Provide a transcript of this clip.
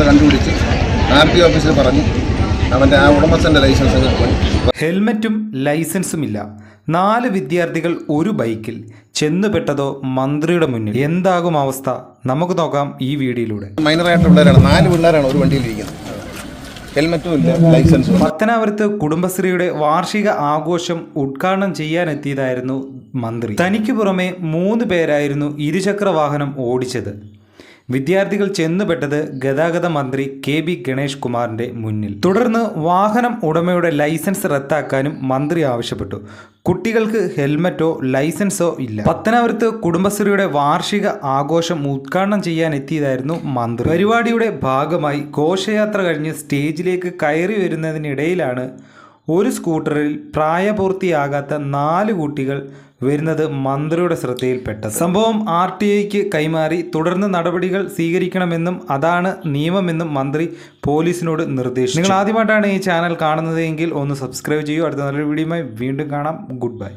കണ്ടുപിടിച്ച് RTO ഓഫീസിൽ പറഞ്ഞു അവൻ്റെ ആ ഉടമസ്ഥൻ്റെ ലൈസൻസ് ഹെൽമറ്റും ലൈസൻസുമില്ല 4 വിദ്യാർത്ഥികൾ ഒരു ബൈക്കിൽ ചെന്നുപെട്ടതോ മന്ത്രിയുടെ മുന്നിൽ. എന്താകും അവസ്ഥ? നമുക്ക് നോക്കാം ഈ വീഡിയോയിലൂടെ. മൈനറായിട്ടുള്ളവരാണ്, 4 പിള്ളേരാണ് ഒരു വണ്ടിയിലിരിക്കുന്നത്. ഹെൽമറ്റും ഇല്ല, ലൈസൻസും. പത്തനാപുരത്ത് കുടുംബശ്രീയുടെ വാർഷിക ആഘോഷം ഉദ്ഘാടനം ചെയ്യാനെത്തിയതായിരുന്നു മന്ത്രി. തനിക്ക് പുറമെ 3 പേരായിരുന്നു ഇരുചക്ര വാഹനം ഓടിച്ചത്. വിദ്യാർത്ഥികൾ ചെന്നുപെട്ടത് ഗതാഗത മന്ത്രി KB ഗണേഷ് കുമാറിന്റെ മുന്നിൽ. തുടർന്ന് വാഹനം ഉടമയുടെ ലൈസൻസ് റദ്ദാക്കാനും മന്ത്രി ആവശ്യപ്പെട്ടു. കുട്ടികൾക്ക് ഹെൽമറ്റോ ലൈസൻസോ ഇല്ല. പത്തനാപുരത്ത് കുടുംബശ്രീയുടെ വാർഷിക ആഘോഷം ഉദ്ഘാടനം ചെയ്യാൻ എത്തിയതായിരുന്നു മന്ത്രി. പരിപാടിയുടെ ഭാഗമായി ഘോഷയാത്ര കഴിഞ്ഞ് സ്റ്റേജിലേക്ക് കയറി വരുന്നതിനിടയിലാണ് ഒരു സ്കൂട്ടറിൽ പ്രായപൂർത്തിയാകാത്ത 4 കുട്ടികൾ വരുന്നത് മന്ത്രിയുടെ ശ്രദ്ധയിൽപ്പെട്ടത്. സംഭവം RTOയ്ക്ക് കൈമാറി തുടർന്ന് നടപടികൾ സ്വീകരിക്കണമെന്നും അതാണ് നിയമമെന്നും മന്ത്രി പോലീസിനോട് നിർദ്ദേശിച്ചു. നിങ്ങൾ ആദ്യമായിട്ടാണ് ഈ ചാനൽ കാണുന്നത് എങ്കിൽ ഒന്ന് സബ്സ്ക്രൈബ് ചെയ്യൂ. അടുത്ത നല്ലൊരു വീഡിയോയുമായി വീണ്ടും കാണാം. Good bye.